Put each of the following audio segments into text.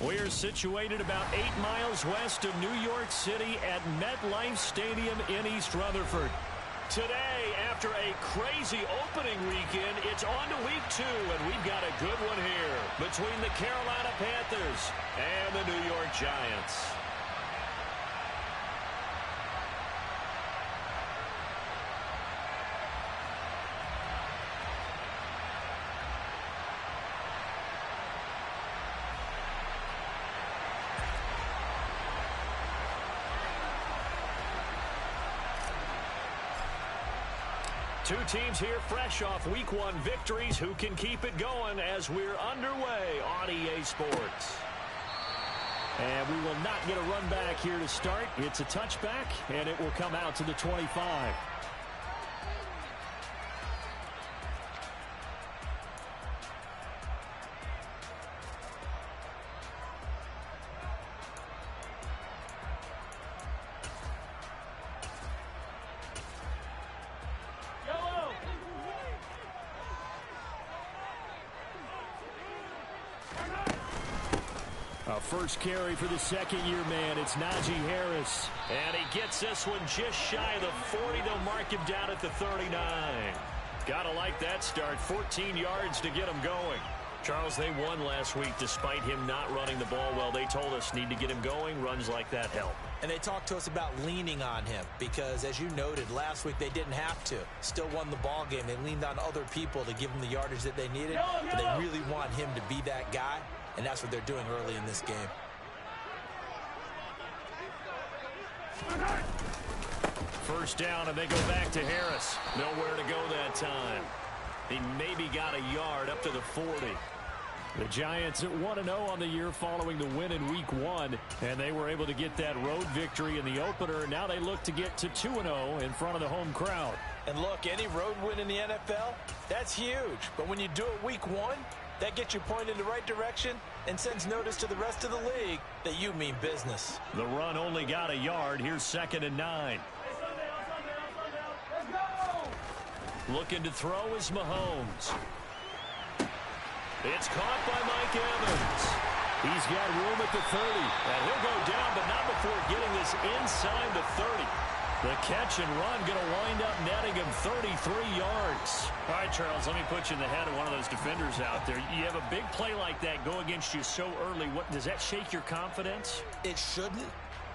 We're situated about 8 miles west of New York City at MetLife Stadium in East Rutherford. Today, after a crazy opening weekend, it's on to week 2, and we've got a good one here between the Carolina Panthers and the New York Giants. Two teams here fresh off Week 1 victories. Who can keep it going as we're underway on EA Sports? And we will not get a run back here to start. It's a touchback, and it will come out to the 25. First carry for the second-year man. It's Najee Harris. And he gets this one just shy of the 40. They'll mark him down at the 39. Gotta like that start. 14 yards to get him going. Charles, they won last week despite him not running the ball well. They told us need to get him going. Runs like that help. And they talked to us about leaning on him because, as you noted, last week they didn't have to. Still won the ball game. They leaned on other people to give them the yardage that they needed. But they really want him to be that guy. And that's what they're doing early in this game. First down, and they go back to Harris. Nowhere to go that time. He maybe got a yard up to the 40. The Giants at 1-0 on the year following the win in Week 1. And they were able to get that road victory in the opener. Now they look to get to 2-0 in front of the home crowd. And look, any road win in the NFL, that's huge. But when you do it Week 1, that gets you pointed in the right direction and sends notice to the rest of the league that you mean business. The run only got a yard. Here's 2nd and 9. Looking to throw is Mahomes. It's caught by Mike Evans. He's got room at the 30. And he'll go down, but not before getting this inside the 30. The catch and run going to wind up netting him 33 yards. All right, Charles, let me put you in the head of one of those defenders out there. You have a big play like that go against you so early. What does that shake your confidence? It shouldn't,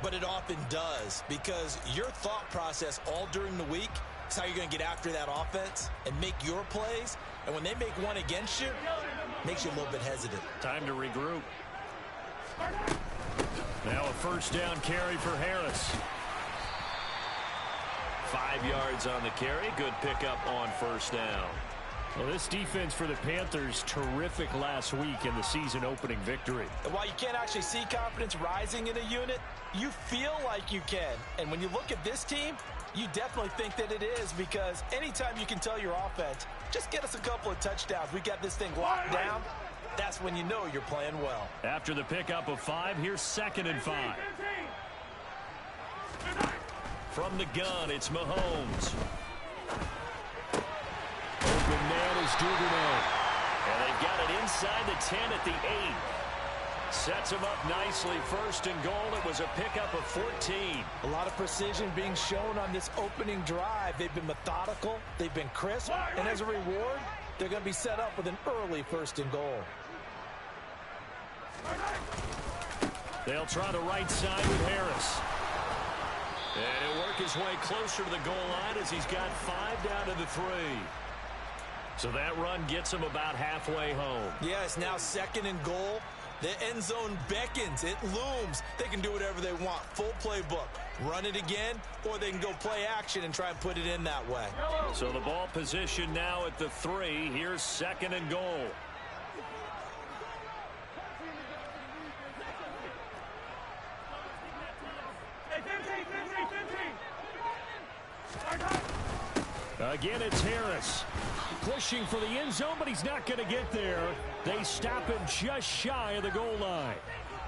but it often does because your thought process all during the week is how you're going to get after that offense and make your plays. And when they make one against you, it makes you a little bit hesitant. Time to regroup. Now a first down carry for Harris. 5 yards on the carry. Good pickup on first down. Well, this defense for the Panthers, terrific last week in the season-opening victory. And while you can't actually see confidence rising in a unit, you feel like you can. And when you look at this team, you definitely think that it is because anytime you can tell your offense, just get us a couple of touchdowns, we got this thing locked down, that's when you know you're playing well. After the pickup of 5, here's 2nd and 5. From the gun, it's Mahomes. Open man is Duvernay. And they've got it inside the 10 at the 8. Sets him up nicely. 1st and goal. It was a pickup of 14. A lot of precision being shown on this opening drive. They've been methodical. They've been crisp. And as a reward, they're going to be set up with an early 1st and goal. They'll try the right side with Harris. And he'll work his way closer to the goal line as he's got 5 down to the 3. So that run gets him about halfway home. Yeah, it's now 2nd and goal. The end zone beckons. It looms. They can do whatever they want. Full playbook. Run it again, or they can go play action and try and put it in that way. So the ball position now at the 3. Here's 2nd and goal. Again, it's Harris. Pushing for the end zone, but he's not going to get there. They stop him just shy of the goal line.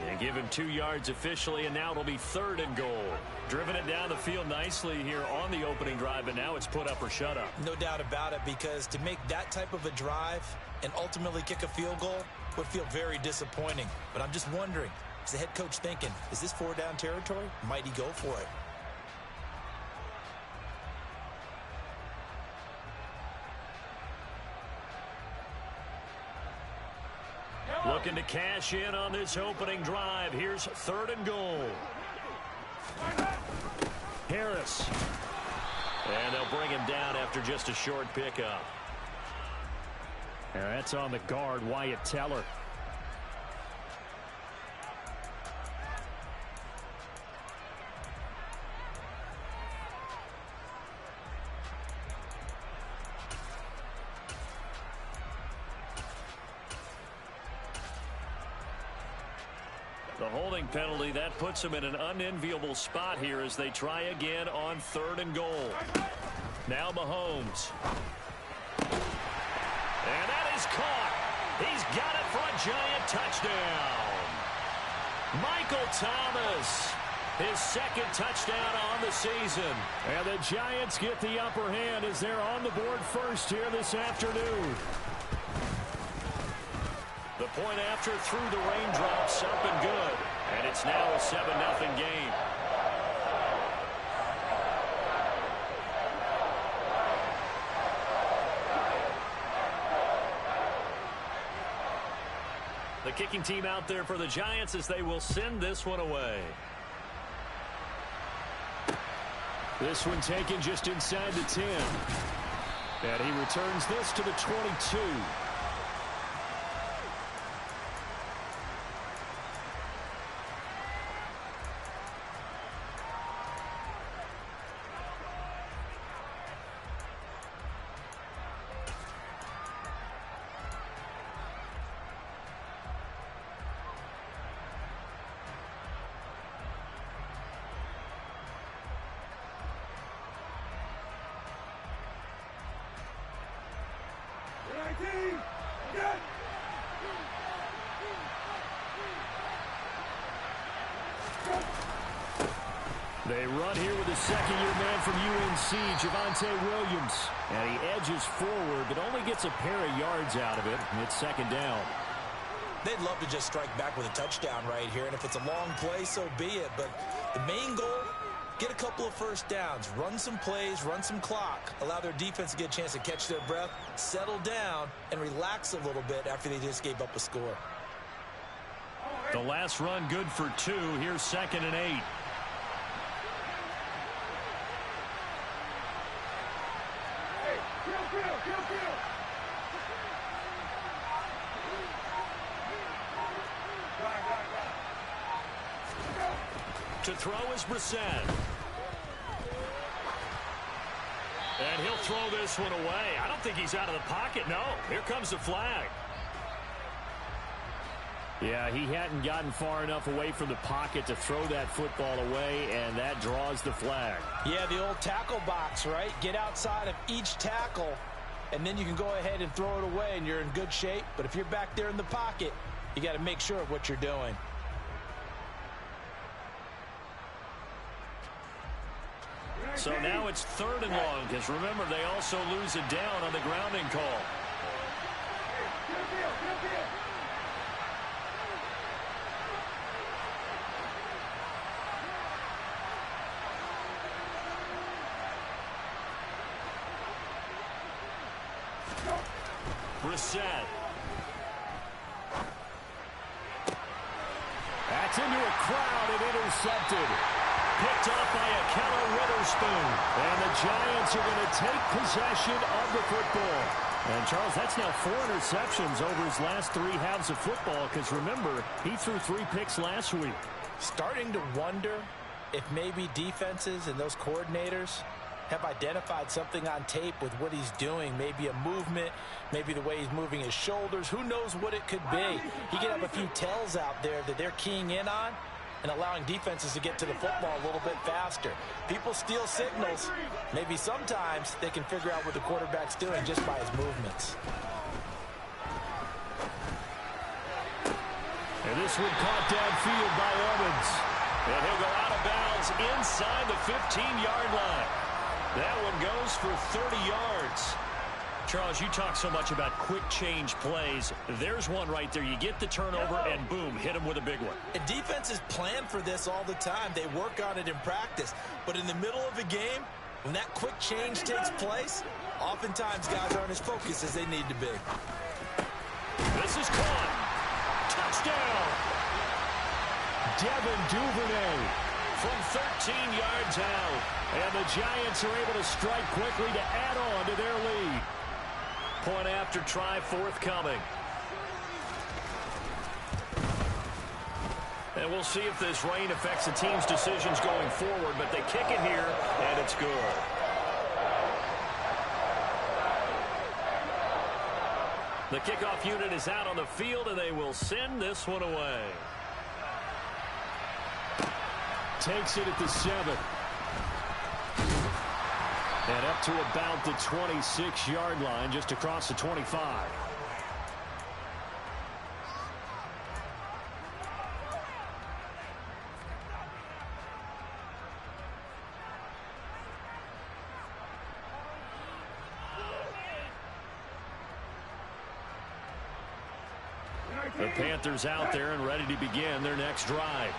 And give him 2 yards officially, and now it'll be 3rd and goal. Driven it down the field nicely here on the opening drive, and now it's put up or shut up. No doubt about it, because to make that type of a drive and ultimately kick a field goal, would feel very disappointing. But I'm just wondering, is the head coach thinking, is this 4-down territory? Might he go for it? Looking to cash in on this opening drive. Here's 3rd and goal. Harris. And they'll bring him down after just a short pickup. And that's on the guard, Wyatt Teller. The holding penalty, that puts them in an unenviable spot here as they try again on 3rd and goal. Now Mahomes. And that is caught. He's got it for a giant touchdown. Michael Thomas, his 2nd touchdown on the season. And the Giants get the upper hand as they're on the board first here this afternoon. The point after through the raindrops up and good. And it's now a 7-0 game. The kicking team out there for the Giants as they will send this one away. This one taken just inside the 10. And he returns this to the 22. They run here with a second-year man from UNC, Javonte Williams. And he edges forward, but only gets a pair of yards out of it. It's 2nd down. They'd love to just strike back with a touchdown right here, and if it's a long play, so be it. But the main goal, get a couple of first downs, run some plays, run some clock, allow their defense to get a chance to catch their breath, settle down, and relax a little bit after they just gave up a score. The last run good for 2. Here's 2nd and 8. To throw is Brissett. And he'll throw this one away. I don't think he's out of the pocket. No, here comes the flag. Yeah, he hadn't gotten far enough away from the pocket to throw that football away, and that draws the flag. Yeah, the old tackle box, right? Get outside of each tackle, and then you can go ahead and throw it away, and you're in good shape. But if you're back there in the pocket, you got to make sure of what you're doing. So now it's 3rd and long, because remember, they also lose it down on the grounding call. Brissett. That's into a crowd and intercepted. Picked off by Ahkello Witherspoon. And the Giants are going to take possession of the football. And, Charles, that's now 4 interceptions over his last 3 halves of football, because, remember, he threw 3 picks last week. Starting to wonder if maybe defenses and those coordinators have identified something on tape with what he's doing. Maybe a movement, maybe the way he's moving his shoulders. Who knows what it could be? He could have a few tells out there that they're keying in on and allowing defenses to get to the football a little bit faster. People steal signals. Maybe sometimes they can figure out what the quarterback's doing just by his movements. And this one caught downfield by Evans. And he'll go out of bounds inside the 15-yard line. That one goes for 30 yards. Charles, you talk so much about quick change plays. There's one right there. You get the turnover, and boom, hit them with a big one. And defenses plan for this all the time. They work on it in practice. But in the middle of a game, when that quick change takes place, oftentimes guys aren't as focused as they need to be. This is caught. Touchdown. Devin Duvernay from 13 yards out. And the Giants are able to strike quickly to add on to their lead. Point after try forthcoming. And we'll see if this rain affects the team's decisions going forward, but they kick it here, and it's good. The kickoff unit is out on the field, and they will send this one away. Takes it at the 7. And up to about the 26-yard line, just across the 25. The Panthers out there and ready to begin their next drive.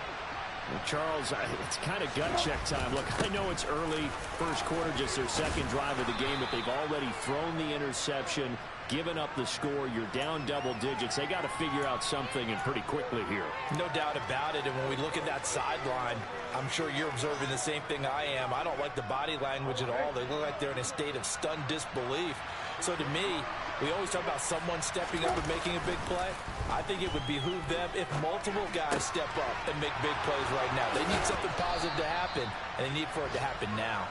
Well, Charles, it's kind of gut check time. Look, I know it's early, first quarter, just their second drive of the game, but they've already thrown the interception, given up the score. You're down double digits. They got to figure out something, and pretty quickly here. No doubt about it, and when we look at that sideline, I'm sure you're observing the same thing I am. I don't like the body language at all. They look like they're in a state of stunned disbelief. So to me, we always talk about someone stepping up and making a big play. I think it would behoove them if multiple guys step up and make big plays right now. They need something positive to happen, and they need for it to happen now.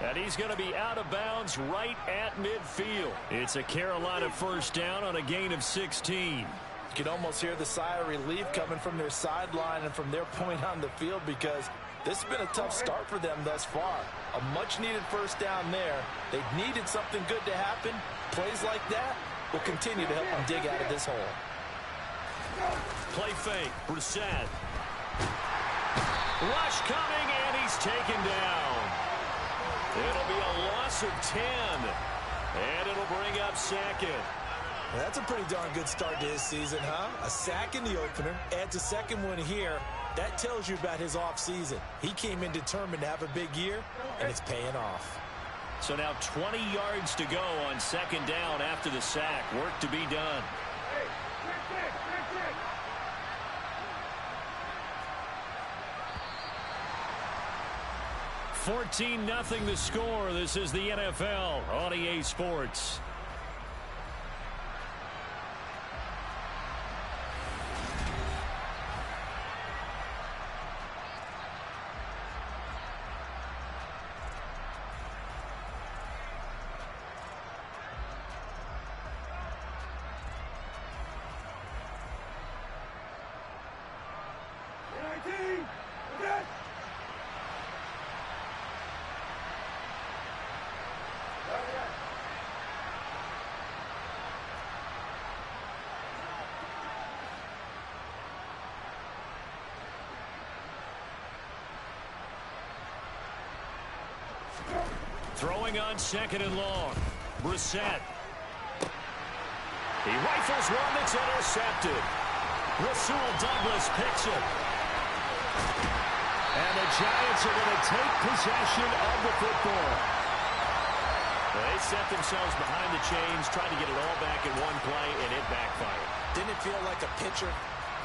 And he's going to be out of bounds right at midfield. It's a Carolina first down on a gain of 16. You can almost hear the sigh of relief coming from their sideline and from their point on the field, because this has been a tough start for them thus far. A much-needed first down there. They've needed something good to happen. Plays like that will continue to help them dig out of this hole. Play fake. Brissett. Rush coming, and he's taken down. It'll be a loss of 10. And it'll bring up second. That's a pretty darn good start to his season, huh? A sack in the opener, adds a second one here. That tells you about his offseason. He came in determined to have a big year, and it's paying off. So now 20 yards to go on second down after the sack. Work to be done. 14-0 the score. This is the NFL on EA Sports. Throwing on second and long. Brissett. He rifles one that's intercepted. Rasul Douglas picks it. And the Giants are going to take possession of the football. They set themselves behind the chains, trying to get it all back in one play, and it backfired. Didn't it feel like a pitcher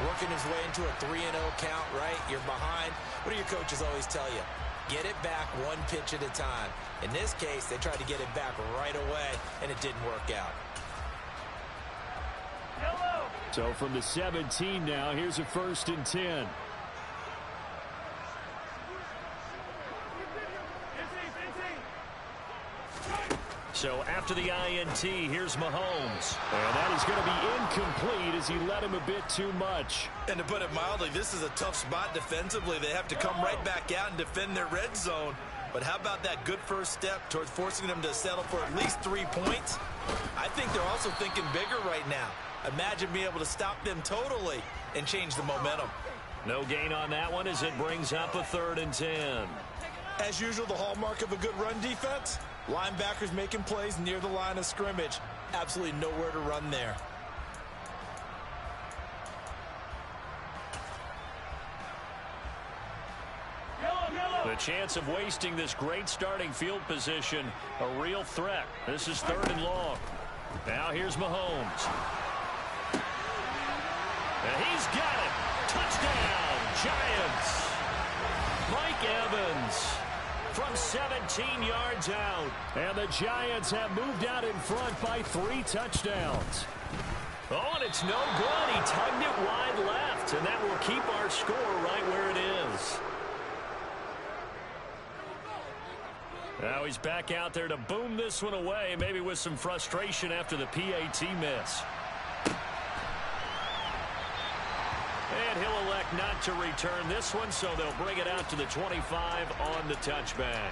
working his way into a 3-0 count, right? You're behind. What do your coaches always tell you? Get it back one pitch at a time. In this case, they tried to get it back right away, and it didn't work out. So from the 17 now, here's a 1st and 10. So after the INT, here's Mahomes. And that is going to be incomplete as he led him a bit too much. And to put it mildly, this is a tough spot defensively. They have to come right back out and defend their red zone. But how about that good first step towards forcing them to settle for at least 3 points? I think they're also thinking bigger right now. Imagine being able to stop them totally and change the momentum. No gain on that one as it brings up a 3rd and 10. As usual, the hallmark of a good run defense, Linebackers making plays near the line of scrimmage. Absolutely nowhere to run there. The chance of wasting this great starting field position, a real threat. This is 3rd and long. Now here's Mahomes. And he's got it. Touchdown, Giants. Mike Evans from 17 yards out. And the Giants have moved out in front by 3 touchdowns. Oh, and it's no good. He tugged it wide left, and that will keep our score right where it is. Now he's back out there to boom this one away, maybe with some frustration after the PAT miss. And he'll elect not to return this one, so they'll bring it out to the 25 on the touchback.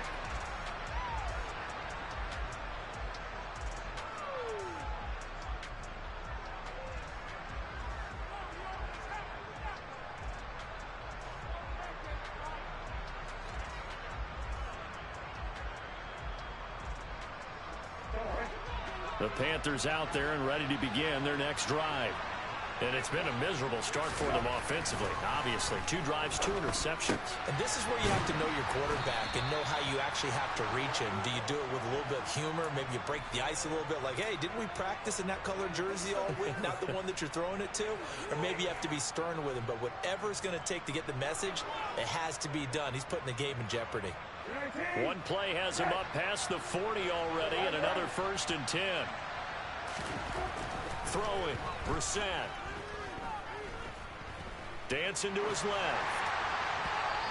The Panthers out there and ready to begin their next drive. And it's been a miserable start for them offensively. Obviously, 2 drives, 2 interceptions. And this is where you have to know your quarterback and know how you actually have to reach him. Do you do it with a little bit of humor? Maybe you break the ice a little bit like, hey, didn't we practice in that color jersey all week? Not the one that you're throwing it to? Or maybe you have to be stern with him. But whatever it's going to take to get the message, it has to be done. He's putting the game in jeopardy. One play has him up past the 40 already, and another 1st and 10. Throwing, Brissett. Dancing to his left.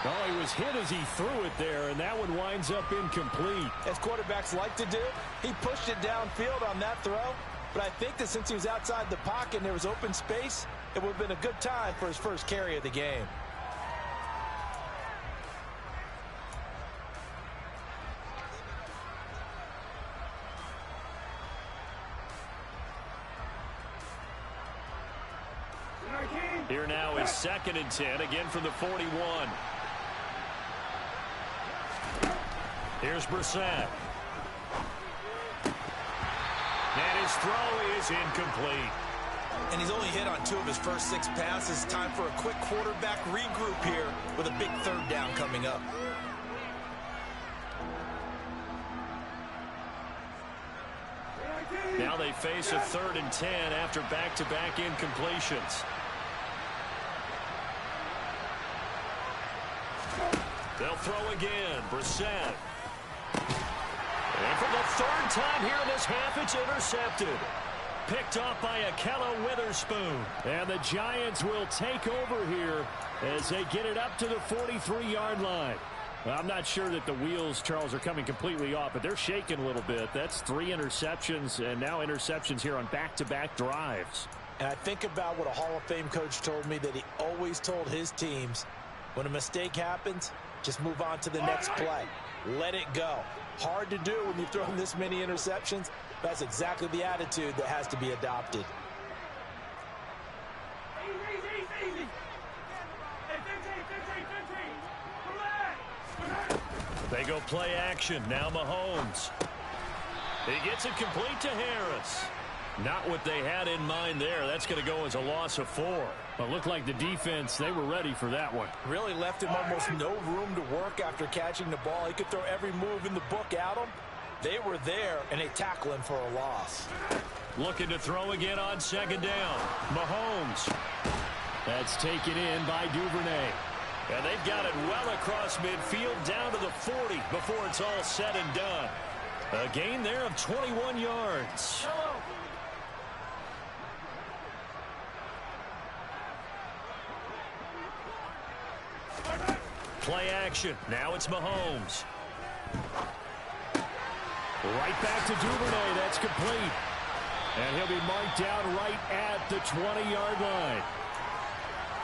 Oh, he was hit as he threw it there, and that one winds up incomplete. As quarterbacks like to do, he pushed it downfield on that throw. But I think that since he was outside the pocket and there was open space, it would have been a good time for his first carry of the game. Here now is 2nd and 10, again from the 41. Here's Brissett. And his throw is incomplete. And he's only hit on 2 of his first 6 passes. Time for a quick quarterback regroup here with a big 3rd down coming up. Now they face a 3rd and 10 after back-to-back incompletions. They'll throw again. Brissett. And for the 3rd time here in this half, it's intercepted. Picked off by Ahkello Witherspoon. And the Giants will take over here as they get it up to the 43-yard line. Well, I'm not sure that the wheels, Charles, are coming completely off, but they're shaking a little bit. That's 3 interceptions, and now interceptions here on back-to-back drives. And I think about what a Hall of Fame coach told me, that he always told his teams, when a mistake happens, just move on to the next play. Let it go. Hard to do when you've thrown this many interceptions. That's exactly the attitude that has to be adopted. They go play action. Now Mahomes. He gets it complete to Harris. Not what they had in mind there. That's going to go as a loss of 4. But looked like the defense, they were ready for that one. Really left him almost no room to work after catching the ball. He could throw every move in the book at him. They were there, and they tackle him for a loss. Looking to throw again on 2nd down. Mahomes. That's taken in by Duvernay. And they've got it well across midfield down to the 40 before it's all said and done. A gain there of 21 yards. Play action. Now it's Mahomes. Right back to Duvernay. That's complete. And he'll be marked down right at the 20-yard line.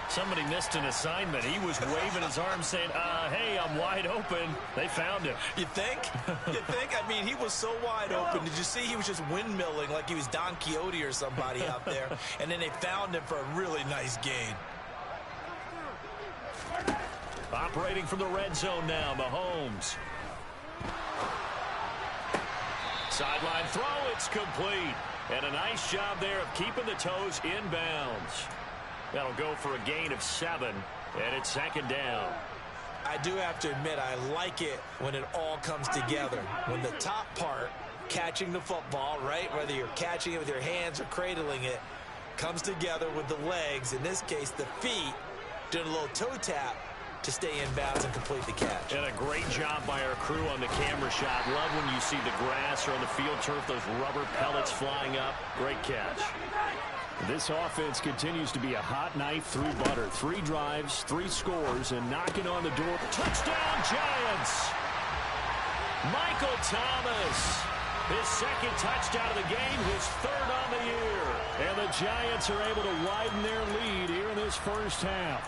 Somebody missed an assignment. He was waving his arm saying, hey, I'm wide open. They found him. You think? You think? I mean, he was so wide open. Did you see he was just windmilling like he was Don Quixote or somebody out there? And then they found him for a really nice gain. Operating from the red zone now, Mahomes. Sideline throw, it's complete. And a nice job there of keeping the toes in bounds. That'll go for a gain of 7, and it's 2nd down. I do have to admit, I like it when it all comes together. When the top part, catching the football, right, whether you're catching it with your hands or cradling it, comes together with the legs, in this case the feet, doing a little toe tap to stay in bounds and complete the catch. And a great job by our crew on the camera shot. Love when you see the grass or on the field turf, those rubber pellets flying up. Great catch. This offense continues to be a hot knife through butter. 3 drives, 3 scores, and knocking on the door. Touchdown, Giants! Michael Thomas, his 2nd touchdown of the game, his 3rd on the year. And the Giants are able to widen their lead here in this first half.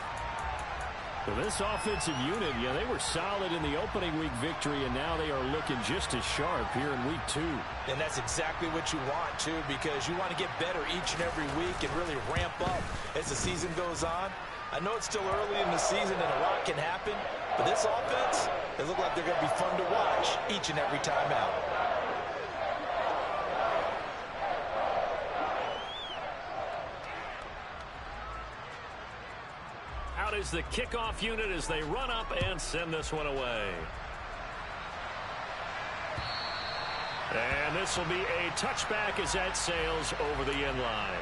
Well, this offensive unit, yeah, they were solid in the opening week victory, and now they are looking just as sharp here in week 2. And that's exactly what you want, too, because you want to get better each and every week and really ramp up as the season goes on. I know it's still early in the season and a lot can happen, but this offense, they look like they're going to be fun to watch each and every time out. Is the kickoff unit as they run up and send this one away. And this will be a touchback as that sails over the end line.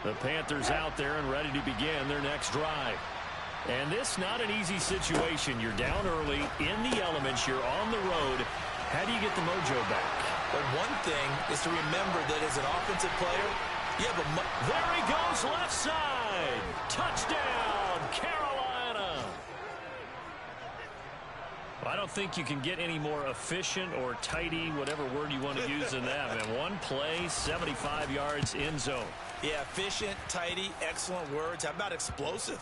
The Panthers out there and ready to begin their next drive. And this not an easy situation. You're down early, in the elements, you're on the road. How do you get the mojo back? But one thing is to remember that as an offensive player, you have a... There he goes, left side. Touchdown, Carolina. Well, I don't think you can get any more efficient or tidy, whatever word you want to use in that, man. One play, 75 yards, end zone. Yeah, efficient, tidy, excellent words. How about explosive?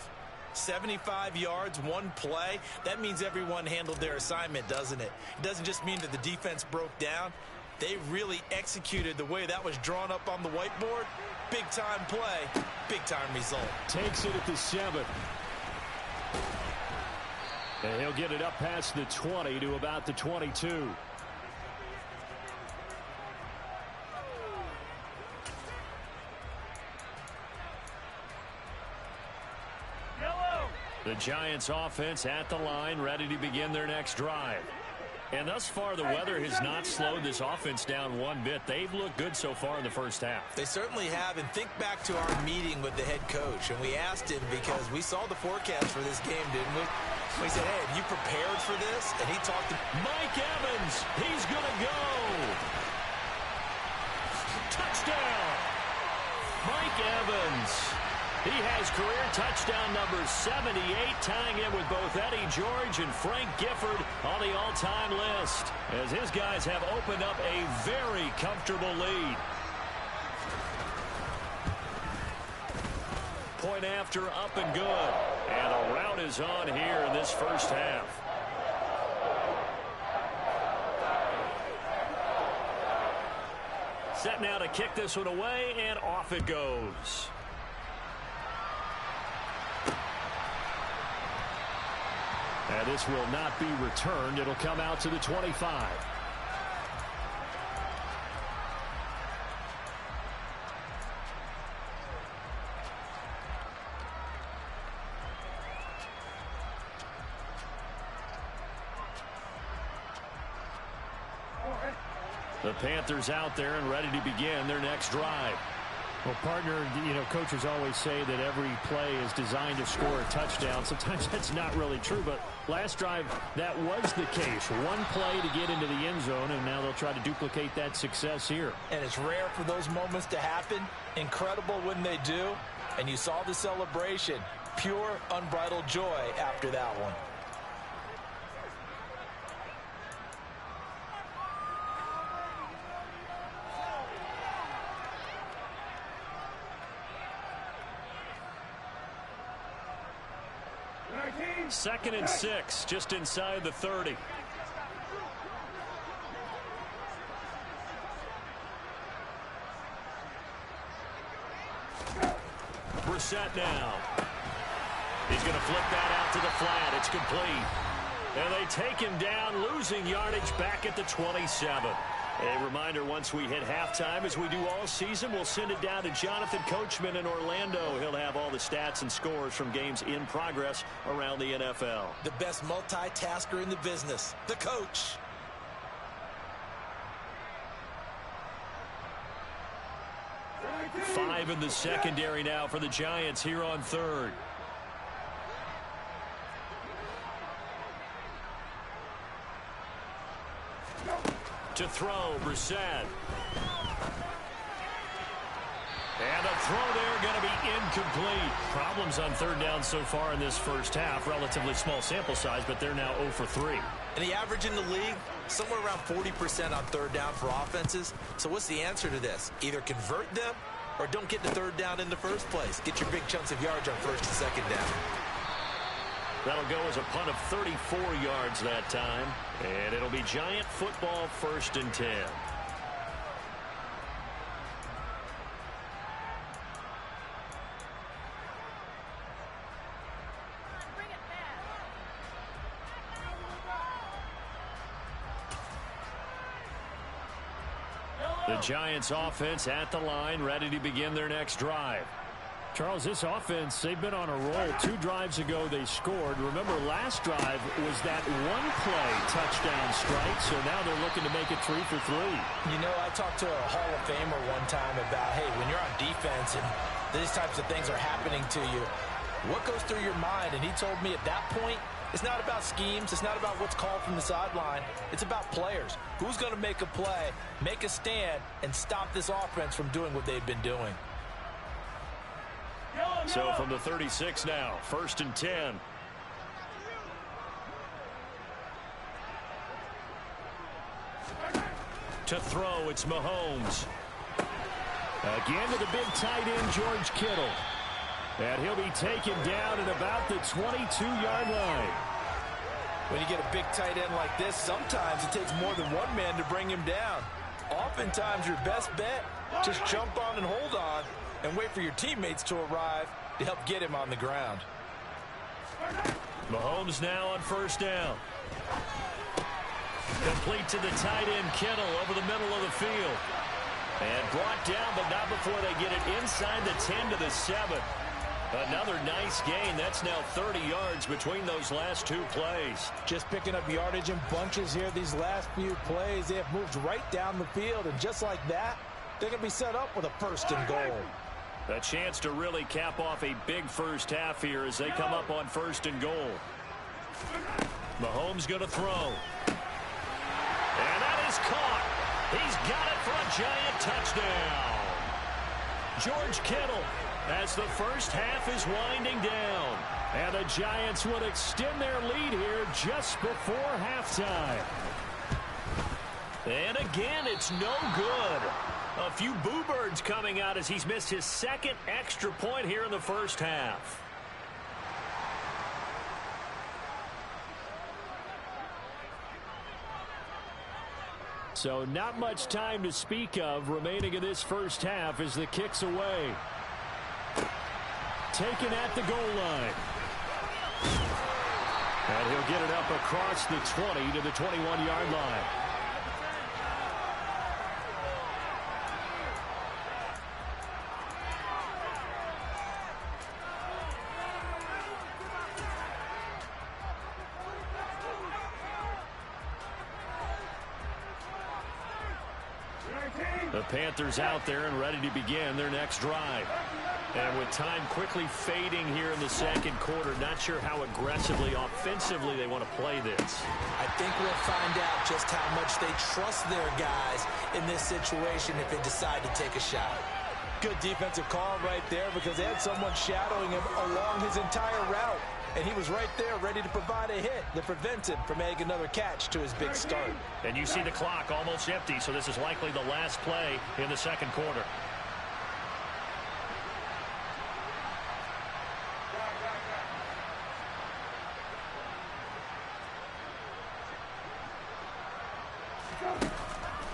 75 yards, one play. That means everyone handled their assignment, doesn't it? It doesn't just mean that the defense broke down. They really executed the way that was drawn up on the whiteboard. Big-time play, big-time result. Takes it at the 7. And he'll get it up past the 20 to about the 22. The Giants offense at the line, ready to begin their next drive. And thus far, the weather has not slowed this offense down one bit. They've looked good so far in the first half. They certainly have. And think back to our meeting with the head coach. And we asked him because we saw the forecast for this game, didn't we? We said, hey, have you prepared for this? And he talked to Mike Evans. He's going to go. Touchdown. Mike Evans. He has career touchdown number 78, tying it with both Eddie George and Frank Gifford on the all-time list, as his guys have opened up a very comfortable lead. Point after, up and good. And the rout is on here in this first half. Set now to kick this one away, and off it goes. And this will not be returned. It'll come out to the 25. The Panthers out there and ready to begin their next drive. Well, partner, you know, coaches always say that every play is designed to score a touchdown. Sometimes that's not really true, but last drive, that was the case. One play to get into the end zone, and now they'll try to duplicate that success here. And it's rare for those moments to happen. Incredible when they do. And you saw the celebration. Pure, unbridled joy after that one. Second and 6, just inside the 30. Brissett now. He's going to flip that out to the flat. It's complete. And they take him down, losing yardage back at the 27. A reminder, once we hit halftime, as we do all season, we'll send it down to Jonathan Coachman in Orlando. He'll have all the stats and scores from games in progress around the NFL. The best multitasker in the business, the coach. Five in the secondary now for the Giants here on third. To throw, Brissett. And a throw there going to be incomplete. Problems on third down so far in this first half. Relatively small sample size, but they're now 0 for 3. And the average in the league, somewhere around 40% on third down for offenses. So what's the answer to this? Either convert them or don't get the third down in the first place. Get your big chunks of yards on first and second down. That'll go as a punt of 34 yards that time. And it'll be Giant football, 1st and 10. The Giants offense at the line, ready to begin their next drive. Charles, this offense, they've been on a roll. 2 drives ago, they scored. Remember, last drive was that one-play touchdown strike, so now they're looking to make it 3 for 3. You know, I talked to a Hall of Famer one time about, hey, when you're on defense and these types of things are happening to you, what goes through your mind? And he told me at that point, it's not about schemes. It's not about what's called from the sideline. It's about players. Who's going to make a play, make a stand, and stop this offense from doing what they've been doing? So from the 36 now, 1st and 10. To throw, it's Mahomes. Again to the big tight end, George Kittle. And he'll be taken down at about the 22-yard line. When you get a big tight end like this, sometimes it takes more than one man to bring him down. Oftentimes, your best bet, just jump on and hold on and wait for your teammates to arrive to help get him on the ground. Mahomes now on 1st down. Complete to the tight end, Kittle, over the middle of the field. And brought down, but not before they get it inside the 10 to the 7. Another nice gain. That's now 30 yards between those last 2 plays. Just picking up yardage in bunches here these last few plays. They have moved right down the field, and just like that, they're going to be set up with a 1st and goal. A chance to really cap off a big first half here as they come up on 1st and goal. Mahomes going to throw. And that is caught. He's got it for a Giant touchdown. George Kittle, as the first half is winding down. And the Giants would extend their lead here just before halftime. And again, it's no good. A few boo birds coming out as he's missed his 2nd extra point here in the first half. So not much time to speak of remaining in this first half as the kick's away. Taken at the goal line. And he'll get it up across the 20 to the 21-yard line. The Panthers out there and ready to begin their next drive. And with time quickly fading here in the second quarter, not sure how aggressively, offensively they want to play this. I think we'll find out just how much they trust their guys in this situation if they decide to take a shot. Good defensive call right there because they had someone shadowing him along his entire route. And he was right there ready to provide a hit that prevents him from making another catch to his big start. And you see the clock almost empty, so this is likely the last play in the second quarter.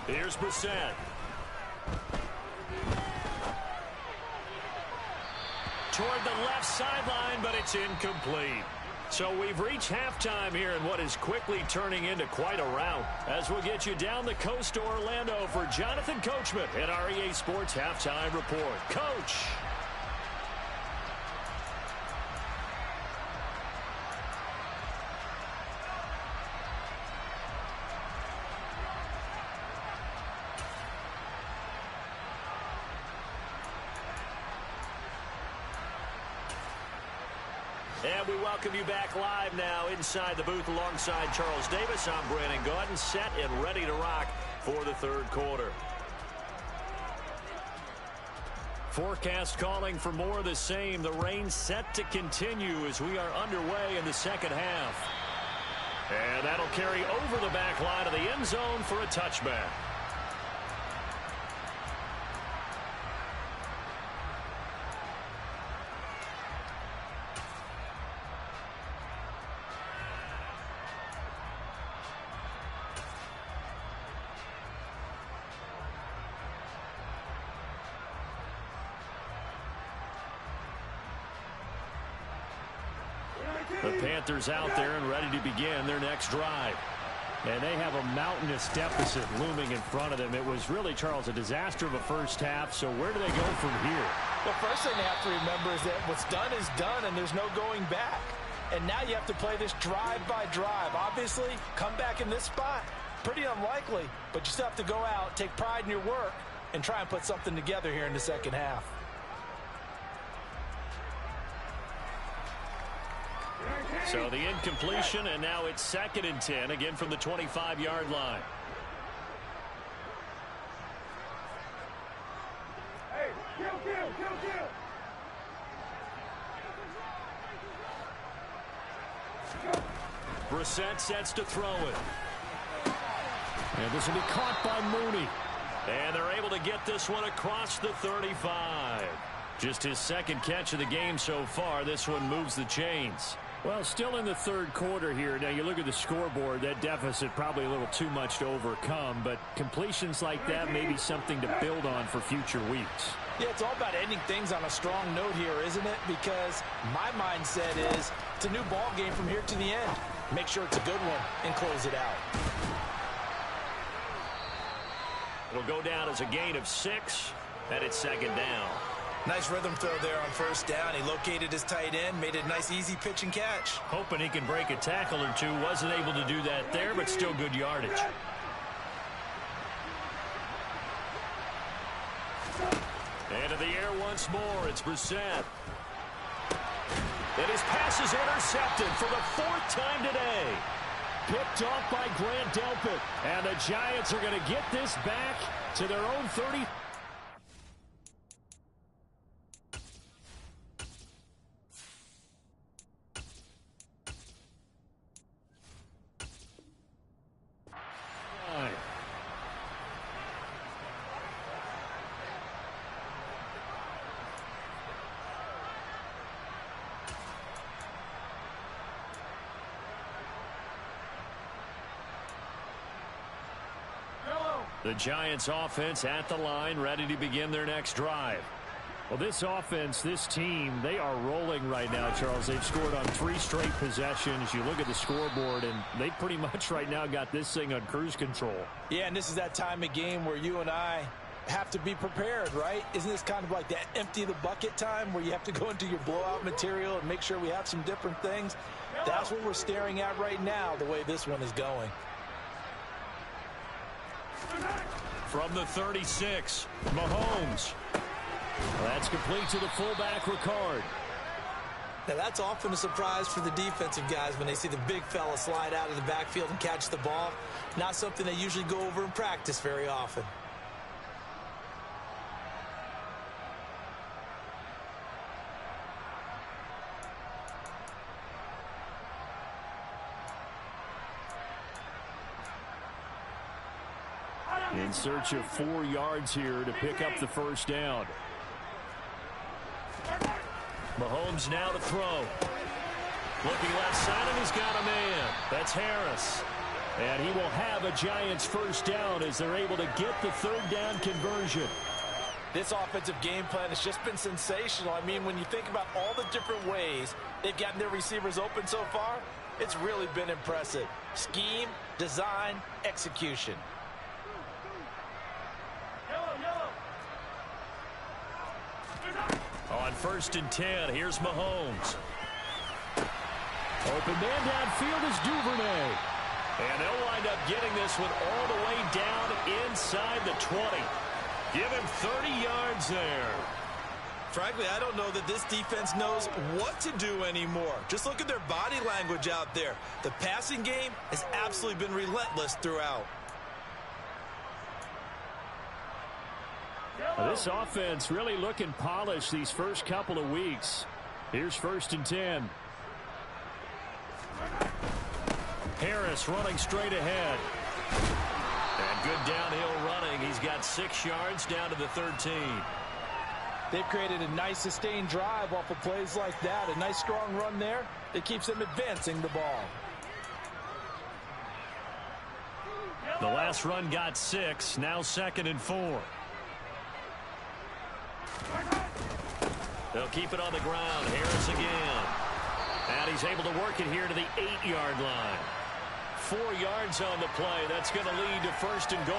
Here's Brissett. toward the left sideline, but it's incomplete. So we've reached halftime here in what is quickly turning into quite a rout. As we'll get you down the coast to Orlando for Jonathan Coachman at our EA Sports Halftime Report. Coach. And we welcome you back live now inside the booth alongside Charles Davis. I'm Brandon Gaudin, set and ready to rock for the third quarter. Forecast calling for more of the same. The rain set to continue as we are underway in the second half. And that'll carry over the back line of the end zone for a touchback. The Panthers out there and ready to begin their next drive. And they have a mountainous deficit looming in front of them. It was really, Charles, a disaster of a first half. So where do they go from here? The first thing they have to remember is that what's done is done and there's no going back. And now you have to play this drive by drive. Obviously, come back in this spot, pretty unlikely. But you still have to go out, take pride in your work, and try and put something together here in the second half. So the incompletion, and now it's 2nd and 10, again from the 25-yard line. Hey, kill. Brissett sets to throw it. And this will be caught by Mooney. And they're able to get this one across the 35. Just his second catch of the game so far. This one moves the chains. Well, still in the third quarter here. Now, you look at the scoreboard, that deficit probably a little too much to overcome, but completions like that may be something to build on for future weeks. Yeah, it's all about ending things on a strong note here, isn't it? Because my mindset is it's a new ball game from here to the end. Make sure it's a good one and close it out. It'll go down as a gain of 6, and it's 2nd down. Nice rhythm throw there on first down. He located his tight end, made a nice easy pitch and catch. Hoping he can break a tackle or two. Wasn't able to do that there, but still good yardage. Into the air once more. It's Brissett. And his pass is intercepted for the 4th time today. Picked off by Grant Delpit. And the Giants are going to get this back to their own 30. The Giants offense at the line, ready to begin their next drive. Well, this offense, this team, they are rolling right now, Charles. They've scored on 3 straight possessions. You look at the scoreboard, and they pretty much right now got this thing on cruise control. Yeah, and this is that time of game where you and I have to be prepared, right? Isn't this kind of like that empty the bucket time where you have to go into your blowout material and make sure we have some different things? That's what we're staring at right now, the way this one is going. From the 36, Mahomes. That's complete to the fullback, Ricard. Now, that's often a surprise for the defensive guys when they see the big fella slide out of the backfield and catch the ball. Not something they usually go over in practice very often. In search of 4 yards here to pick up the first down. Mahomes now to throw. Looking left side, and he's got a man. That's Harris. And he will have a Giants first down as they're able to get the 3rd down conversion. This offensive game plan has just been sensational. I mean, when you think about all the different ways they've gotten their receivers open so far, it's really been impressive. Scheme, design, execution. On 1st and 10, here's Mahomes. Open man downfield is Duvernay. And they'll wind up getting this one all the way down inside the 20. Give him 30 yards there. Frankly, I don't know that this defense knows what to do anymore. Just look at their body language out there. The passing game has absolutely been relentless throughout. This offense really looking polished these first couple of weeks. Here's 1st and 10. Harris running straight ahead. And good downhill running. He's got 6 yards down to the 13. They've created a nice sustained drive off of plays like that. A nice strong run there that keeps them advancing the ball. The last run got 6. Now 2nd and 4. They'll keep it on the ground. Harris again. And he's able to work it here to the 8-yard line. 4 yards on the play. That's going to lead to 1st and goal.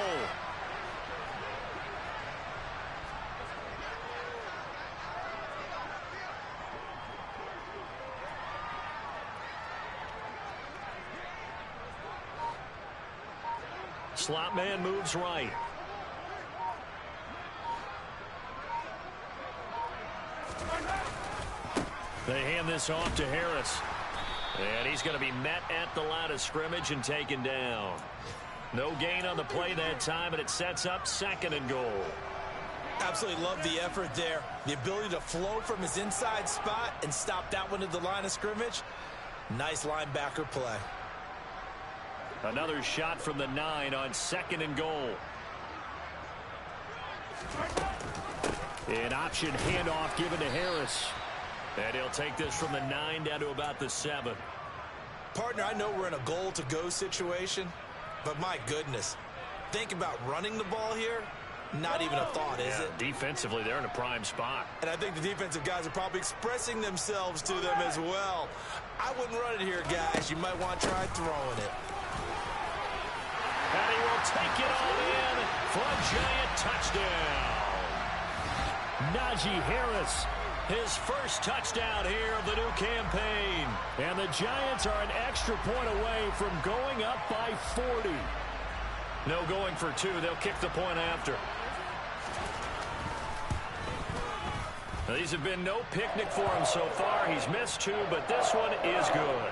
Slot man moves right. They hand this off to Harris. And he's going to be met at the line of scrimmage and taken down. No gain on the play that time, and it sets up 2nd and goal. Absolutely love the effort there. The ability to flow from his inside spot and stop that one at the line of scrimmage. Nice linebacker play. Another shot from the 9 on 2nd and goal. An option handoff given to Harris. And he'll take this from the 9 down to about the 7. Partner, I know we're in a goal-to-go situation, but my goodness, think about running the ball here. Not even a thought, is it? Defensively, they're in a prime spot. And I think the defensive guys are probably expressing themselves to them as well. I wouldn't run it here, guys. You might want to try throwing it. And he will take it all in for a giant touchdown. Najee Harris. His first touchdown here of the new campaign. And the Giants are an extra point away from going up by 40. No going for 2. They'll kick the point after. Now, these have been no picnic for him so far. He's missed 2, but this one is good.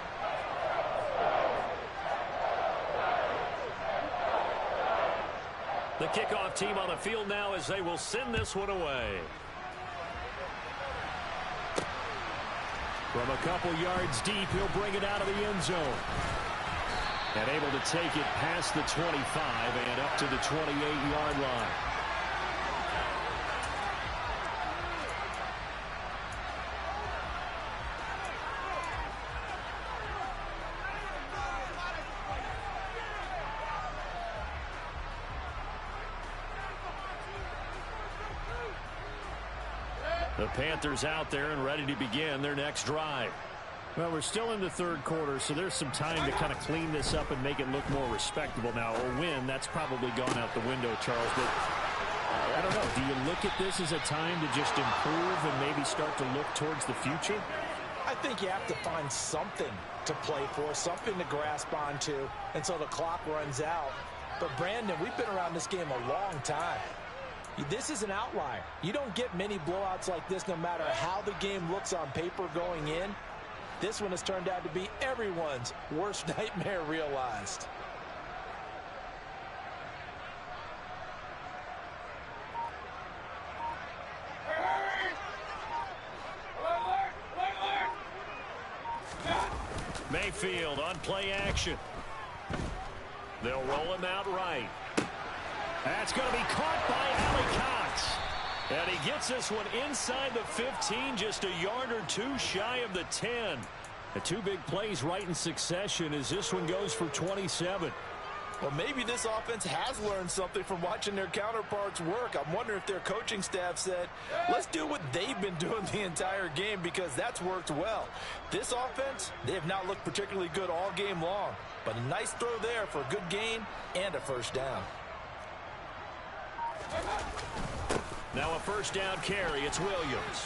The kickoff team on the field now as they will send this one away. From a couple yards deep, he'll bring it out of the end zone. And able to take it past the 25 and up to the 28-yard line. The Panthers out there and ready to begin their next drive. Well, we're still in the 3rd quarter, so there's some time to kind of clean this up and make it look more respectable. Now, a win, that's probably gone out the window, Charles. But I don't know. Do you look at this as a time to just improve and maybe start to look towards the future? I think you have to find something to play for, something to grasp onto until the clock runs out. But, Brandon, we've been around this game a long time. This is an outlier. You don't get many blowouts like this no matter how the game looks on paper going in. This one has turned out to be everyone's worst nightmare realized. Mayfield on play action. They'll roll him out right. That's going to be caught by Allie Cox. And he gets this one inside the 15, just a yard or 2 shy of the 10. The 2 big plays right in succession as this one goes for 27. Well, maybe this offense has learned something from watching their counterparts work. I'm wondering if their coaching staff said, let's do what they've been doing the entire game, because that's worked well. This offense, they have not looked particularly good all game long, but a nice throw there for a good gain and a first down. Now a first down carry. It's Williams.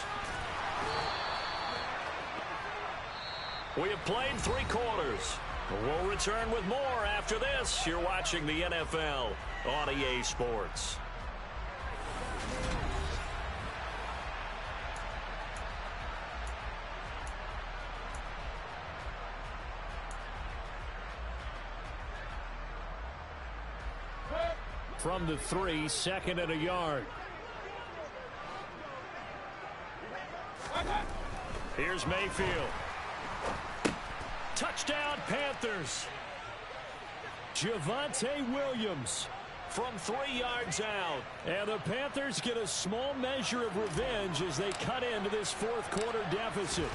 We have played 3 quarters. We'll return with more after this. You're watching the NFL on EA Sports. From the 3, 2nd and a yard. Here's Mayfield. Touchdown, Panthers. Javonte Williams from 3 yards out. And the Panthers get a small measure of revenge as they cut into this 4th quarter deficit.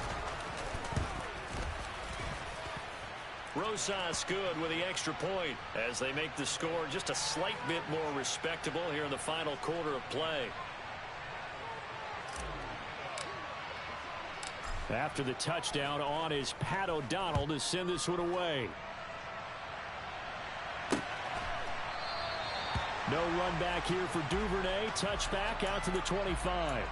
Rosas good with the extra point as they make the score just a slight bit more respectable here in the final quarter of play. After the touchdown, on is Pat O'Donnell to send this one away. No run back here for Duvernay. Touchback out to the 25.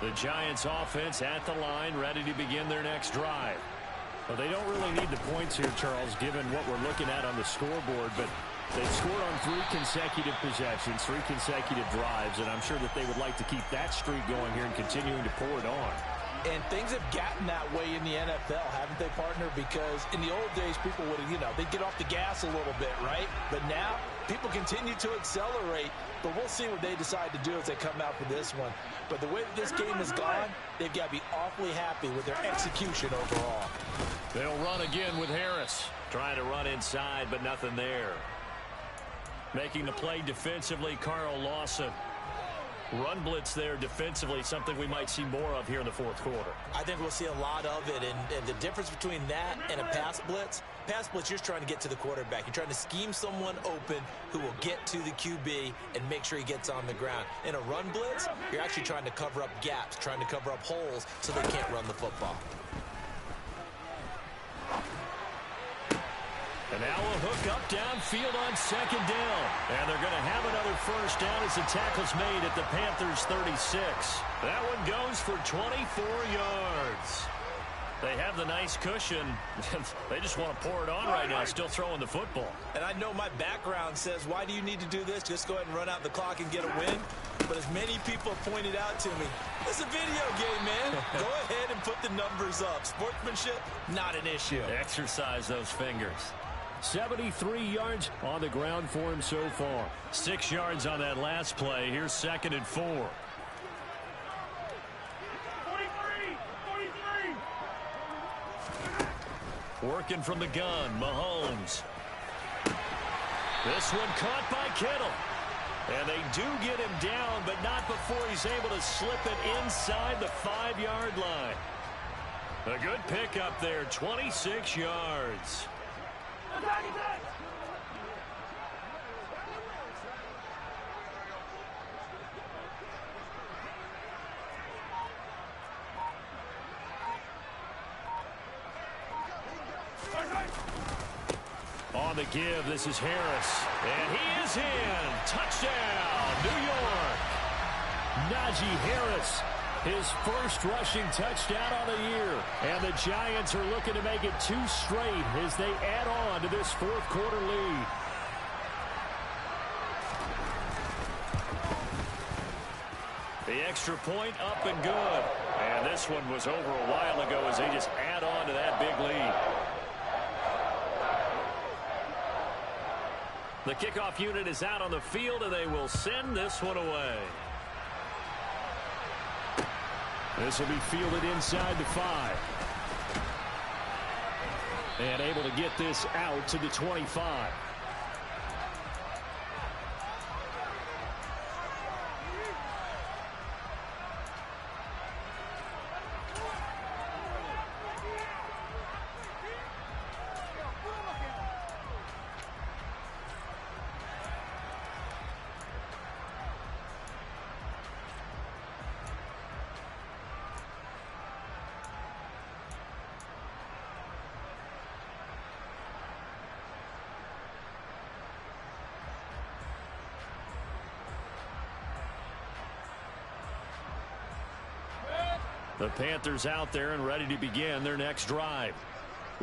The Giants offense at the line, ready to begin their next drive. Well, they don't really need the points here, Charles, given what we're looking at on the scoreboard, but they've scored on 3 consecutive possessions, 3 consecutive drives, and I'm sure that they would like to keep that streak going here and continuing to pour it on. And things have gotten that way in the NFL, haven't they, partner? Because in the old days, people would have, they'd get off the gas a little bit, right? But now, people continue to accelerate, but we'll see what they decide to do as they come out for this one. But the way that this game has gone, they've got to be awfully happy with their execution overall. They'll run again with Harris. Trying to run inside, but nothing there. Making the play defensively, Carl Lawson. Run blitz there defensively, something we might see more of here in the 4th quarter. I think we'll see a lot of it, and the difference between that and a pass blitz, you're trying to get to the quarterback. You're trying to scheme someone open who will get to the QB and make sure he gets on the ground. In a run blitz, you're actually trying to cover up gaps, trying to cover up holes so they can't run the football. And now a hook up downfield on 2nd down. And they're going to have another first down as the tackle's made at the Panthers' 36. That one goes for 24 yards. They have the nice cushion. They just want to pour it on right now, still throwing the football. And I know my background says, why do you need to do this? Just go ahead and run out the clock and get a win. But as many people have pointed out to me, it's a video game, man. Go ahead and put the numbers up. Sportsmanship, not an issue. Exercise those fingers. 73 yards on the ground for him so far. 6 yards on that last play. Here's 2nd and 4. 43. Working from the gun, Mahomes. This one caught by Kittle. And they do get him down, but not before he's able to slip it inside the 5-yard line. A good pickup there, 26 yards. Attack, attack. On the give, this is Harris. And he is in. Touchdown, New York. Najee Harris, his first rushing touchdown on the year. And the Giants are looking to make it 2 straight as they add on to this 4th quarter lead. The extra point up and good. And this one was over a while ago as they just add on to that big lead. The kickoff unit is out on the field, and they will send this one away. This will be fielded inside the 5. And able to get this out to the 25. The Panthers out there and ready to begin their next drive.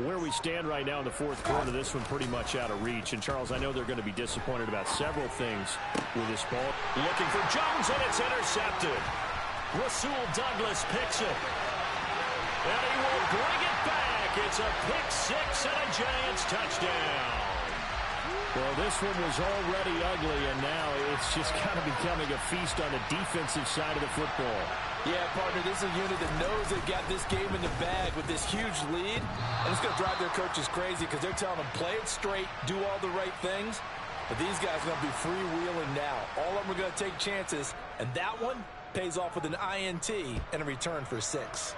Where we stand right now in the fourth quarter, this one pretty much out of reach. And, Charles, I know they're going to be disappointed about several things with this ball. Looking for Jones, and it's intercepted. Rasul Douglas picks it. And he will bring it back. It's a pick six and a Giants touchdown. Well, this one was already ugly, and now it's just kind of becoming a feast on the defensive side of the football. Yeah, partner, this is a unit that knows they've got this game in the bag with this huge lead. And it's going to drive their coaches crazy because they're telling them, play it straight, do all the right things. But these guys are going to be freewheeling now. All of them are going to take chances, and that one pays off with an INT and a return for 6.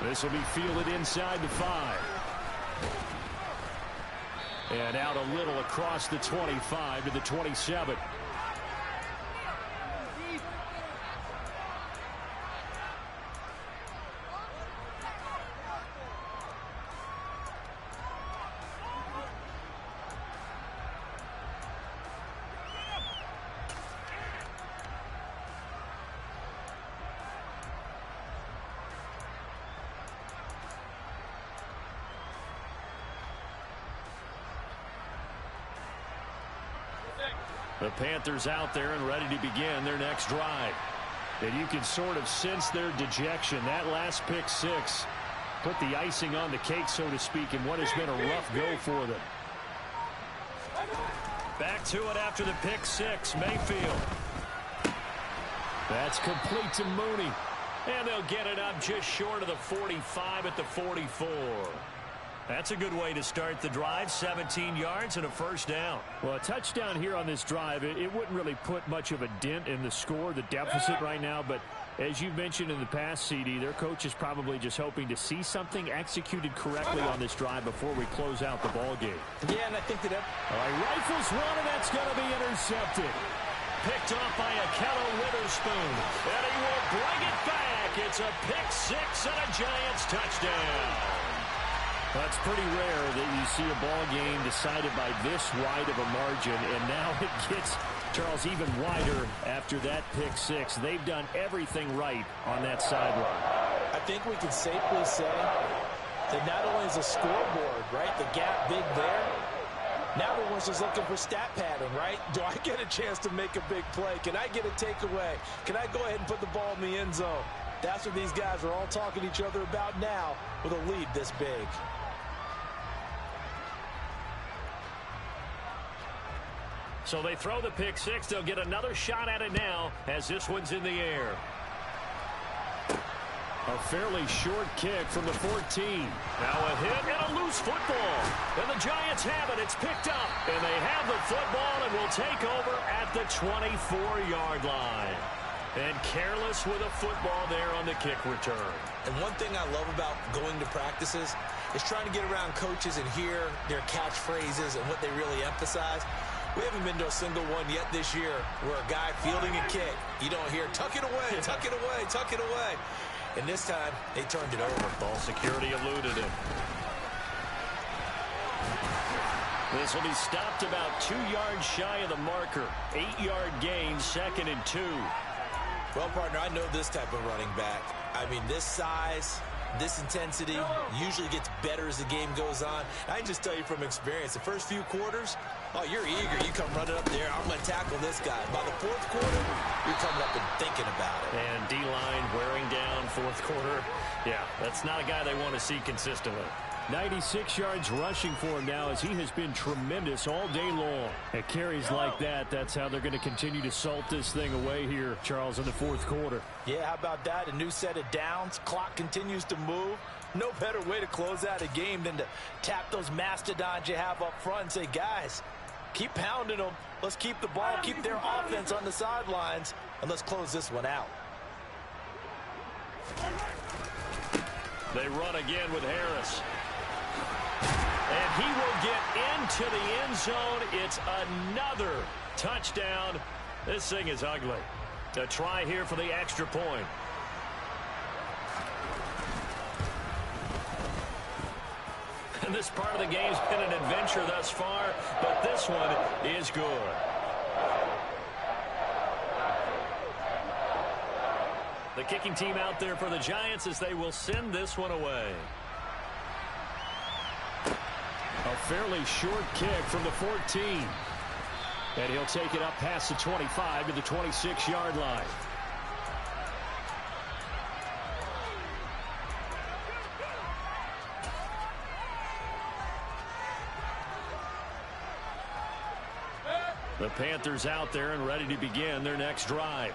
This will be fielded inside the 5. And out a little across the 25 to the 27. The Panthers out there and ready to begin their next drive. And you can sort of sense their dejection. That last pick six put the icing on the cake, so to speak, in what has been a rough go for them. Back to it after the pick six. Mayfield. That's complete to Mooney. And they'll get it up just short of the 45 at the 44. That's a good way to start the drive. 17 yards and a first down. Well, a touchdown here on this drive, it wouldn't really put much of a dent in the score, the deficit right now. But as you mentioned in the past, CD, their coach is probably just hoping to see something executed correctly on this drive before we close out the ball game. Yeah, and I think that... All right, rifles one, and that's going to be intercepted. Picked off by Akello Witherspoon. And he will bring it back. It's a pick six and a Giants touchdown. Well, it's pretty rare that you see a ball game decided by this wide of a margin, and now it gets, Charles, even wider after that pick six. They've done everything right on that sideline. I think we can safely say that not only is the scoreboard, right, the gap big there, now everyone's just looking for stat pattern, right? Do I get a chance to make a big play? Can I get a takeaway? Can I go ahead and put the ball in the end zone? That's what these guys are all talking to each other about now with a lead this big. So they throw the pick six. They'll get another shot at it now as this one's in the air. A fairly short kick from the 14. Now a hit and a loose football. And the Giants have it. It's picked up. And they have the football and will take over at the 24-yard line. And careless with a football there on the kick return. And one thing I love about going to practices is trying to get around coaches and hear their catchphrases and what they really emphasize. We haven't been to a single one yet this year where a guy fielding a kick, you don't hear, tuck it away, tuck it away, tuck it away. And this time, they turned it over. Ball security eluded him. This will be stopped about 2 yards shy of the marker. 8-yard gain, 2nd and 2. Well, partner, I know this type of running back. I mean, this size, this intensity usually gets better as the game goes on. I can just tell you from experience, the first few quarters, oh, you're eager. You come running up there. I'm going to tackle this guy. By the fourth quarter, you're coming up and thinking about it. And D-line wearing down fourth quarter. Yeah, that's not a guy they want to see consistently. 96 yards rushing for him now as he has been tremendous all day long. At carries like that, that's how they're going to continue to salt this thing away here, Charles, in the fourth quarter. Yeah, how about that? A new set of downs. Clock continues to move. No better way to close out a game than to tap those mastodons you have up front and say, guys, keep pounding them. Let's keep the ball, keep their offense on the sidelines, and let's close this one out. They run again with Harris. And he will get into the end zone. It's another touchdown. This thing is ugly. A try here for the extra point. And this part of the game's been an adventure thus far, but this one is good. The kicking team out there for the Giants as they will send this one away. A fairly short kick from the 14. And he'll take it up past the 25 to the 26-yard line. The Panthers out there and ready to begin their next drive.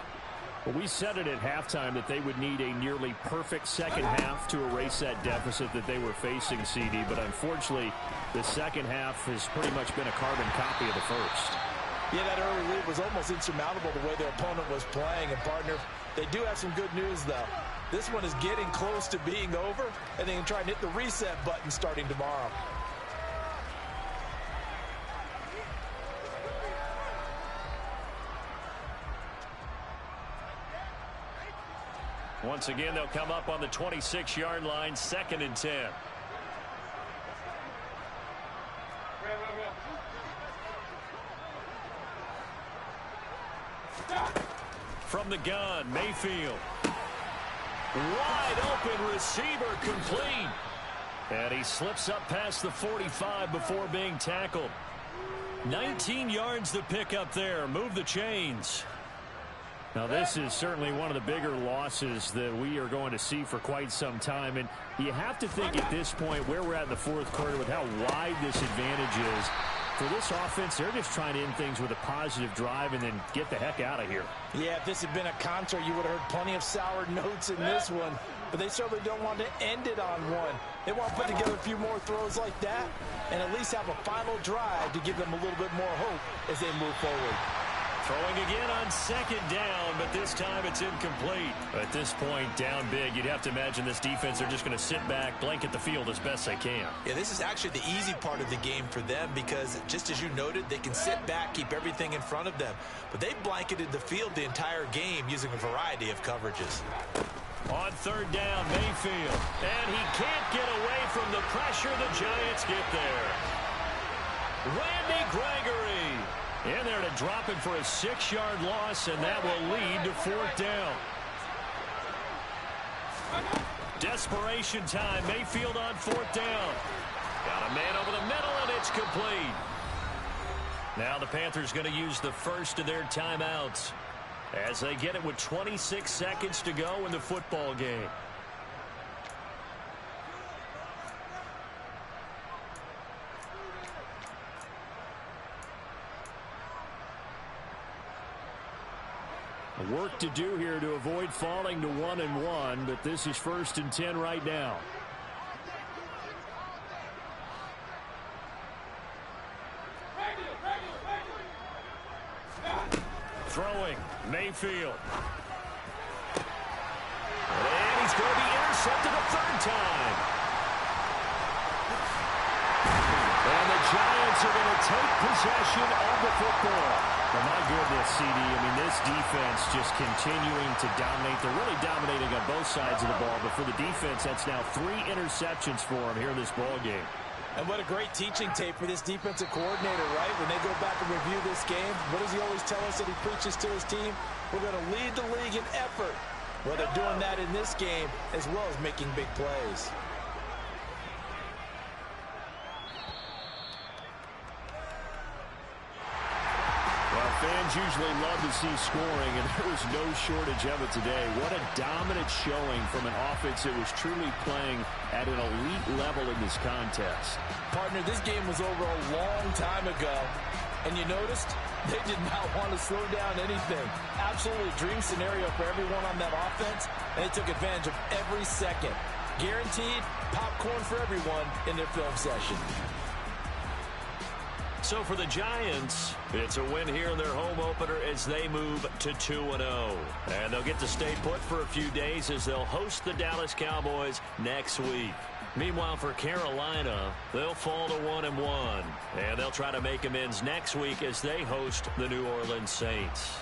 Well, we said it at halftime that they would need a nearly perfect second half to erase that deficit that they were facing, CD. But unfortunately, the second half has pretty much been a carbon copy of the first. Yeah, that early lead was almost insurmountable the way their opponent was playing. And, partner, they do have some good news, though. This one is getting close to being over, and they can try and hit the reset button starting tomorrow. Once again, they'll come up on the 26-yard line, 2nd and 10. From the gun, Mayfield. Wide open receiver complete. And he slips up past the 45 before being tackled. 19 yards to pick up there. Move the chains. Now, this is certainly one of the bigger losses that we are going to see for quite some time. And you have to think at this point where we're at in the fourth quarter with how wide this advantage is. For this offense, they're just trying to end things with a positive drive and then get the heck out of here. Yeah, if this had been a concert, you would have heard plenty of sour notes in this one. But they certainly don't want to end it on one. They want to put together a few more throws like that and at least have a final drive to give them a little bit more hope as they move forward. Throwing again on 2nd down, but this time it's incomplete. At this point, down big, you'd have to imagine this defense, they're just going to sit back, blanket the field as best they can. Yeah, this is actually the easy part of the game for them because, just as you noted, they can sit back, keep everything in front of them. But they blanketed the field the entire game using a variety of coverages. On 3rd down, Mayfield. And he can't get away from the pressure. The Giants get there. Randy Gregory in there to drop him for a 6-yard loss, and that will lead to 4th down. Desperation time. Mayfield on 4th down. Got a man over the middle, and it's complete. Now the Panthers going to use the first of their timeouts as they get it with 26 seconds to go in the football game. Work to do here to avoid falling to 1-1, but this is 1st and 10 right now. Throwing, Mayfield. And he's going to be intercepted a 3rd time. And the Giants are going to take possession of the football. Well, my goodness, CD, I mean, this defense just continuing to dominate. They're really dominating on both sides of the ball, but for the defense, that's now 3 interceptions for them here in this ball game. And what a great teaching tape for this defensive coordinator, right? When they go back and review this game, what does he always tell us that he preaches to his team? We're going to lead the league in effort. Well, they're doing that in this game as well as making big plays. Fans usually love to see scoring, and there was no shortage of it today. What a dominant showing from an offense that was truly playing at an elite level in this contest. Partner, this game was over a long time ago, and you noticed they did not want to slow down anything. Absolutely a dream scenario for everyone on that offense, and they took advantage of every second. Guaranteed popcorn for everyone in their film session. So for the Giants, it's a win here in their home opener as they move to 2-0. And they'll get to stay put for a few days as they'll host the Dallas Cowboys next week. Meanwhile, for Carolina, they'll fall to 1-1. And they'll try to make amends next week as they host the New Orleans Saints.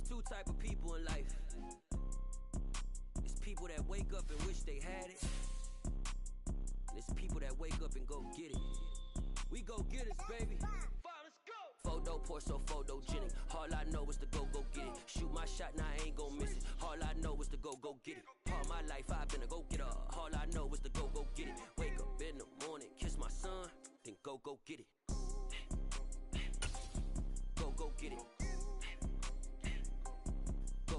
two type of people in life. It's people that wake up and wish they had it. And it's people that wake up and go get it. We go get it, baby. Let's go. Photo Porso, photogenic. All I know is to go get it. Shoot my shot, now I ain't gon' miss it. All I know is to go get it. All my life I've been a go-getter. All I know is to go get it. Wake up in the morning, kiss my son, then go get it. Go get it.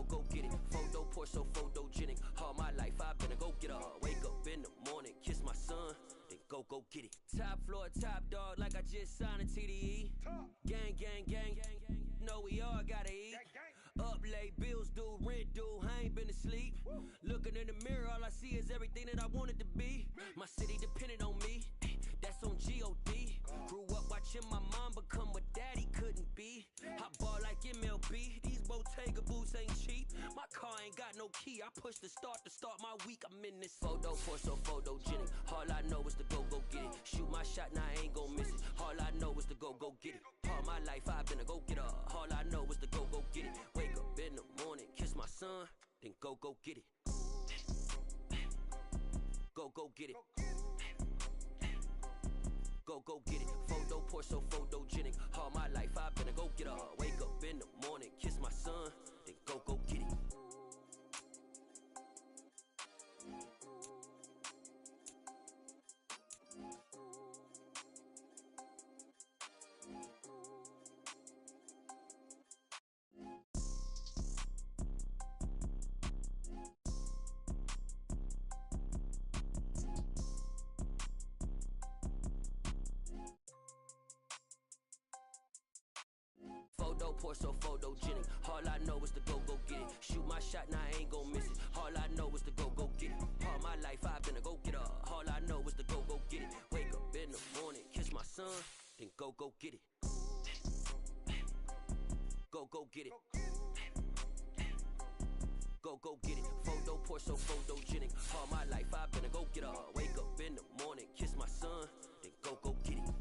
Go get it. Photo Porso, photogenic. All my life I've been a go-getter. Wake up in the morning, kiss my son, then go get it. Top floor, top dog, like I just signed a TDE. Gang, gang, gang, gang, gang. Know we all gotta eat. Up late, bills due, rent due, I ain't been asleep. Looking in the mirror, all I see is everything that I wanted to be. My city depended on me, that's on G.O.D. Grew up watching my mom become what daddy couldn't be. I ball like MLB, these Bottega boots ain't cheap. My car ain't got no key, I push the start to start my week. I'm in this photo Porso, photogenic. All I know is to go get it. Shoot my shot, now I ain't gon' miss it. All I know is to go get it. All my life I've been a go-getter. All I know is to go get it. Wake up in the morning, kiss my son, then go get it. Go get it. Go get it. Photo Porso, photogenic. All my life I've been a go-getter. Wake up in the morning, kiss my son, then go get it. Photo Porso, photogenic. All I know is to go get it. Shoot my shot, now I ain't gon' miss it. All I know is to go get it. All my life I've been a go-getter. All I know is to go get it. Wake up in the morning, kiss my son, then go get it. Go get it. Go get it. Photo Porso, photogenic. All my life I've been a go-getter. Wake up in the morning, kiss my son, then go get it.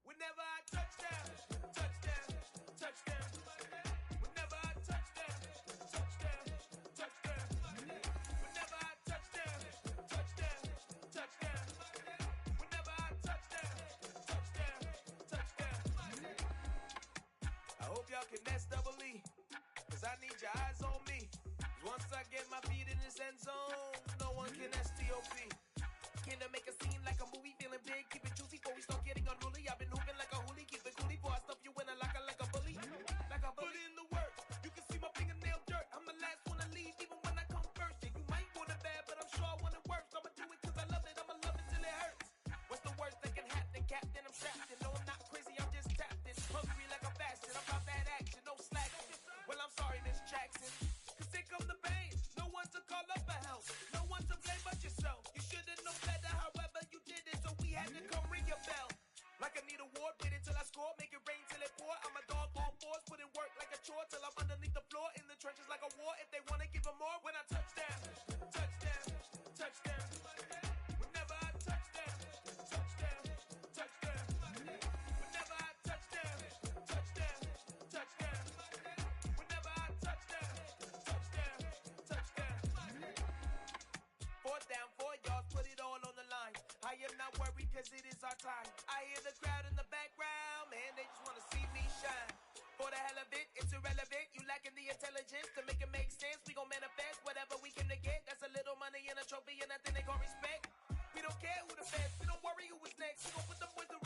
Whenever I touchdown, touchdown, touchdown. Whenever I touchdown, touchdown, touchdown. Whenever I touchdown, touchdown, touchdown. Whenever I touchdown, touchdown, touchdown. I hope y'all can SWE, cause I need your eyes on me. Cause once I get my feet in this end zone, no one can STOP. Can I make a scene like a movie, feeling big, keep it juicy before we start getting unruly. I've been hooping like a hoolie, keep it coolie before I stuff you in a locker like a bully. Like a bully. Put in the work, you can see my fingernail dirt. I'm the last one to leave, even when I come first. Yeah, you might want it bad, but I'm sure I want it worse. I'ma do it cause I love it, I'ma love it till it hurts. What's the worst that can happen, Captain? I'm strapped in. No, I'm not crazy, I'm just tapped in. Hungry like a bastard, I'm about that action, no slacking. Well, I'm sorry, Miss Jackson, cause here come the pain. No one to call up for help, no one to blame but yourself. You should've known better, however you did it, so we had to come ring your bell. Like I need a award, wait until I score, make it rain till it pour. I'm a dog on fours, put in work like a chore till I'm underneath the floor, in the trenches like a war. If they wanna give them more, when I touchdown, touchdown, touchdown. Whenever I touchdown, touchdown, touchdown. Whenever I touchdown, touchdown, touchdown. Whenever I touchdown, touchdown, touchdown. 4th down, 4 yards, put it all on the line. I am not worried cause it is our time. I hear the crowd in the background, man, they just wanna see me shine. For the hell of it, it's irrelevant. You lacking the intelligence to make it make sense. We gon' manifest whatever we came to get. That's a little money and a trophy and nothing they gon' respect. We don't care who the feds, we don't worry who was next. We gon' put the boys to